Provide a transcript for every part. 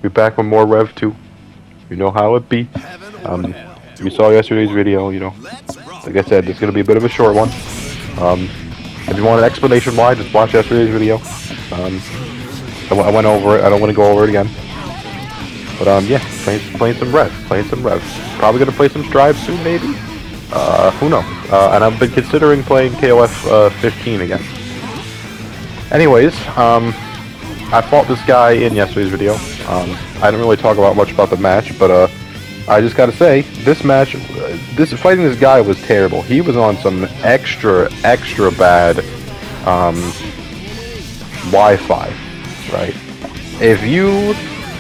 We back with more Rev 2. You know how it be. You saw yesterday's video, you know. Like I said, it's gonna be a bit of a short one. If you want an explanation why, just watch yesterday's video. I went over it. I don't want to go over it again. But yeah, playing some Rev. Probably gonna play some Strive soon, maybe. Who knows? And I've been considering playing KOF 15 again. Anyways, I fought this guy in yesterday's video. I didn't really talk about much about the match, but I just gotta say, this match, fighting this guy was terrible. He was on some extra bad Wi-Fi, right? If you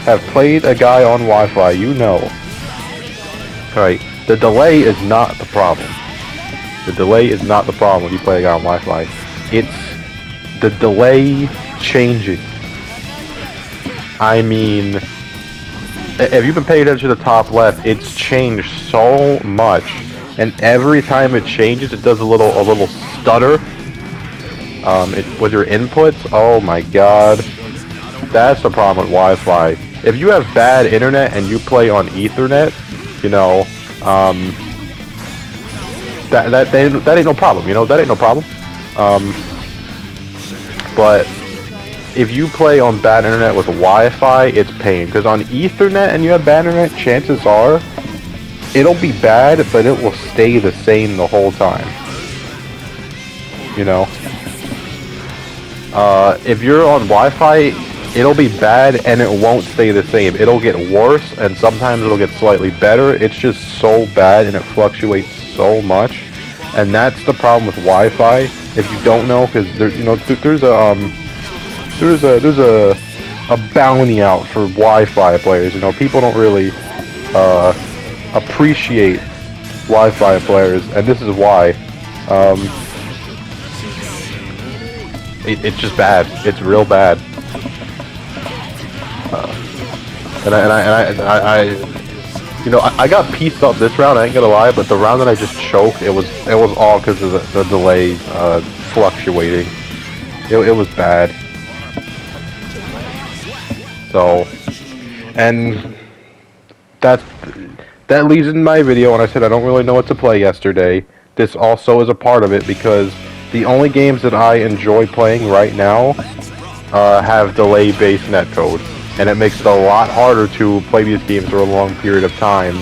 have played a guy on Wi-Fi, you know, right? The delay is not the problem. The delay is not the problem when you play a guy on Wi-Fi. It's the delay changing. I mean, if you've been paying attention to the top left, it's changed so much, and every time it changes, it does a little stutter. With your inputs. Oh my god, that's the problem with Wi-Fi. If you have bad internet and you play on Ethernet, you know, that ain't no problem. You know, that ain't no problem. But if you play on bad internet with Wi-Fi, it's pain. Because on Ethernet and you have bad internet, chances are it'll be bad, but it will stay the same the whole time. You know? If you're on Wi-Fi, it'll be bad and it won't stay the same. It'll get worse and sometimes it'll get slightly better. It's just so bad and it fluctuates so much. And that's the problem with Wi-Fi. If you don't know, because you know, there's a bounty out for Wi-Fi players. You know, people don't really appreciate Wi-Fi players, and this is why. It's just bad. It's real bad. You know, I got pieced up this round. I ain't gonna lie, but the round that I just choked, it was all because of the delay fluctuating. It was bad. So, and that leads into my video when I said I don't really know what to play yesterday. This also is a part of it because the only games that I enjoy playing right now have delay-based netcode, and it makes it a lot harder to play these games for a long period of time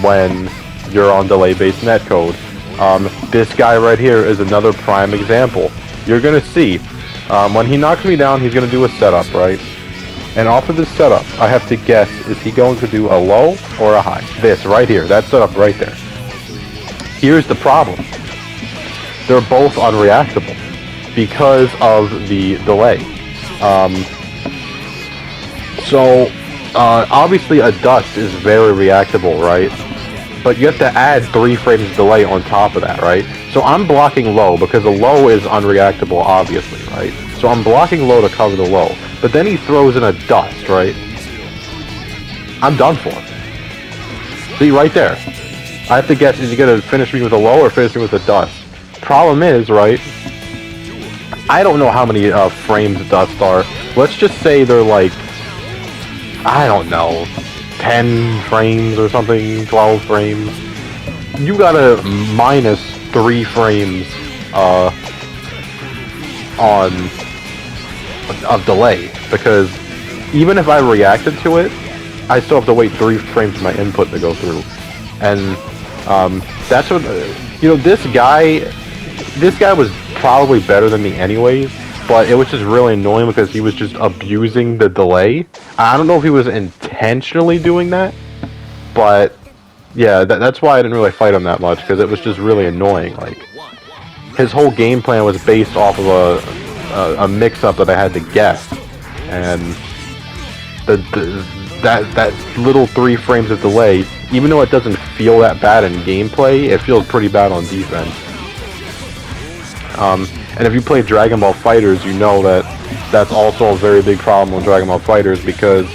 when you're on delay-based netcode. This guy right here is another prime example. You're gonna see when he knocks me down, he's gonna do a setup, right? And off of this setup, I have to guess, is he going to do a low or a high? This right here, that setup right there. Here's the problem. They're both unreactable because of the delay. Obviously a dust is very reactable, right? But you have to add 3 frames delay on top of that, right? So I'm blocking low because the low is unreactable, obviously, right? So I'm blocking low to cover the low. But then he throws in a dust, right? I'm done for. See, right there. I have to guess, is he going to finish me with a low or finish me with a dust? Problem is, right, I don't know how many frames dust are. Let's just say they're like, I don't know, 10 frames or something, 12 frames. You gotta minus 3 frames of delay, because even if I reacted to it, I still have to wait 3 frames for my input to go through. And that's what, you know, this guy was probably better than me anyways, but it was just really annoying because he was just abusing the delay. I don't know if he was intentionally doing that, but yeah, that's why I didn't really fight him that much, because it was just really annoying. Like, his whole game plan was based off of a mix-up that I had to guess, and that little 3 frames of delay, even though it doesn't feel that bad in gameplay, it feels pretty bad on defense. And if you play Dragon Ball FighterZ, you know that that's also a very big problem with Dragon Ball FighterZ, because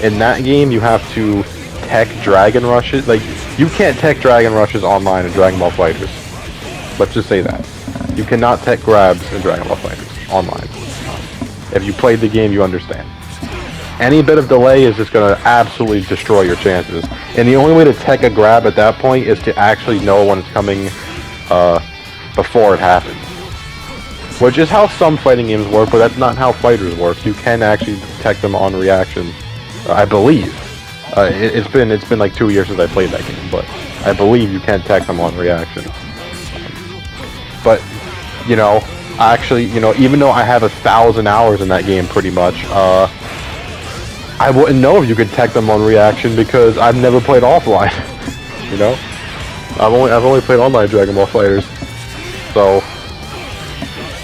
in that game you have to tech Dragon Rushes. Like, you can't tech Dragon Rushes online in Dragon Ball FighterZ. Let's just say that. You cannot tech grabs in Dragon Ball FighterZ online. If you played the game, you understand. Any bit of delay is just going to absolutely destroy your chances. And the only way to tech a grab at that point is to actually know when it's coming before it happens. Which is how some fighting games work, but that's not how fighters work. You can actually detect them on reaction, I believe. It's been like 2 years since I played that game, but I believe you can detect them on reaction. But, you know, actually, you know, even though I have 1,000 hours in that game pretty much, I wouldn't know if you could detect them on reaction because I've never played offline. You know? I've only played online Dragon Ball Fighters. So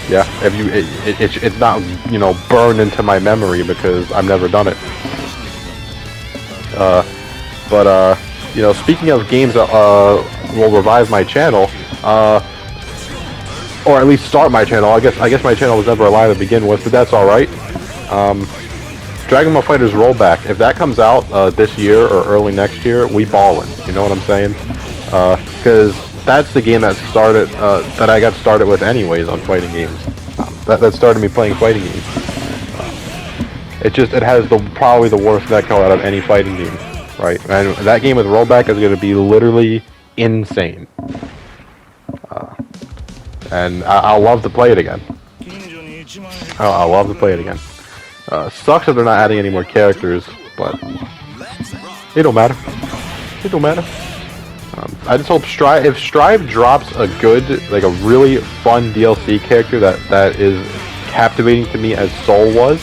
yeah, if you it's not, you know, burned into my memory because I've never done it. You know, speaking of games that will revive my channel, or at least start my channel. I guess my channel was never alive to begin with, but that's all right. Dragon Ball FighterZ Rollback. If that comes out this year or early next year, we ballin'. You know what I'm saying? Because that's the game that started that I got started with anyways on fighting games. That started me playing fighting games. It has probably the worst netcode out of any fighting game, right? And that game with rollback is going to be literally insane. And I'll love to play it again. I'll love to play it again. Sucks that they're not adding any more characters, but it don't matter. It don't matter. I just hope if Strive drops a good, like a really fun DLC character that is captivating to me as Soul was,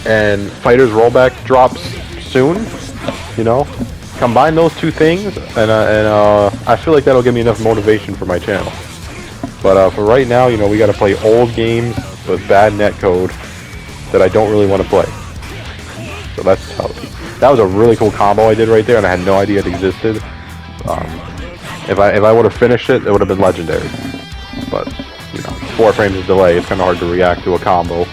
and FighterZ Rollback drops soon, you know, combine those two things, and I feel like that'll give me enough motivation for my channel. But for right now, you know, we got to play old games with bad netcode that I don't really want to play. So that's how. That was a really cool combo I did right there, and I had no idea it existed. If I would have finished it, it would have been legendary. But you know, 4 frames of delay. It's kind of hard to react to a combo,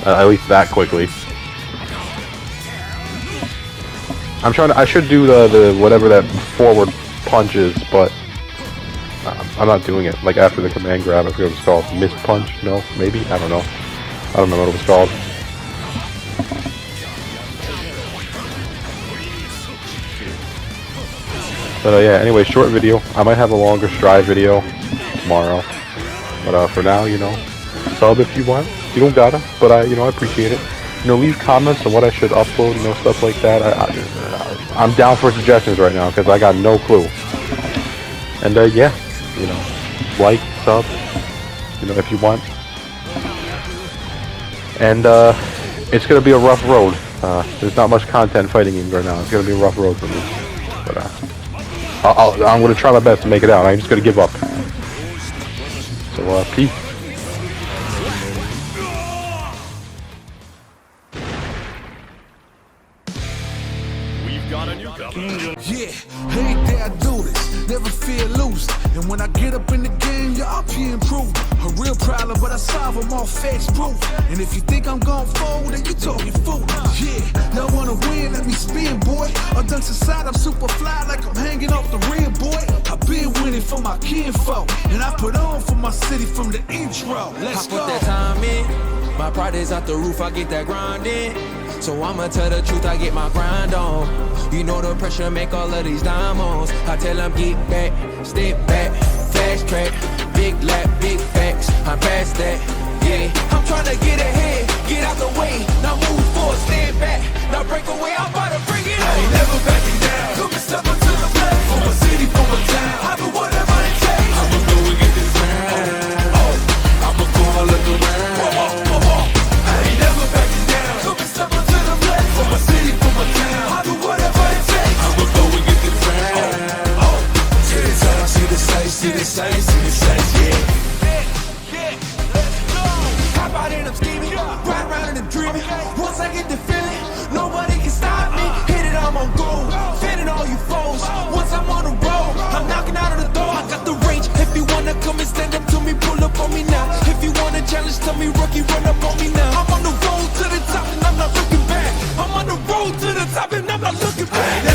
at least that quickly. I should do the whatever that forward punch is, but I'm not doing it. Like after the command grab, I forget what it's called. Miss punch? No, maybe? I don't know. I don't know what it was called. But yeah, anyway, short video. I might have a longer Strive video tomorrow. But for now, you know, sub if you want. You don't gotta, but I appreciate it. You know, leave comments on what I should upload, you know, stuff like that. I'm down for suggestions right now because I got no clue. And yeah, you know, like, sub, you know, if you want. And it's gonna be a rough road. There's not much content fighting games right now. It's gonna be a rough road for me. But I'm gonna try my best to make it out. I'm just gonna give up. So peace. Yeah, hate that I do this, never fear losing. And when I get up in the game, y'all be improving. A real problem, but I solve them all facts proof. And if you think I'm gon' fold, then you talking fool. Yeah, y'all wanna win, let me spin, boy. I done society, I'm super fly like I'm hanging off the rim, boy. I've been winning for my kinfolk, and I put on for my city from the intro. Let's go. I put that time in, my pride is out the roof, I get that grind in. So I'ma tell the truth, I get my grind on. You know the pressure make all of these diamonds. I tell them get back, step back, fast track, big lap, big facts. I'm past that, yeah. I'm trying to get ahead, get out the way. Now move forward, stand back, now break away. I'm about to bring it on. I ain't never backing down. Come and step up to the plate. For my city, for my town. I do whatever it takes. I'ma go and get this round. I'ma go all of the round. I ain't never backing down. Come and step up to the plate. For my city, for my town. I do whatever it takes. I'ma go and get this round. See the sights, see the sights, see the sights, yeah. Hop out and I'm scheming, ride around and I'm dreaming. Once I get the feeling, nobody can stop me. Hit it, I'm on gold, fitting all you foes. Once I'm on the road, I'm knocking out of the door. I got the range, if you wanna come and stand up to me, pull up on me now. If you wanna challenge, tell me, rookie, run up on me now. I'm on the road to the top and I'm not looking back. I'm on the road to the top and I'm not looking back.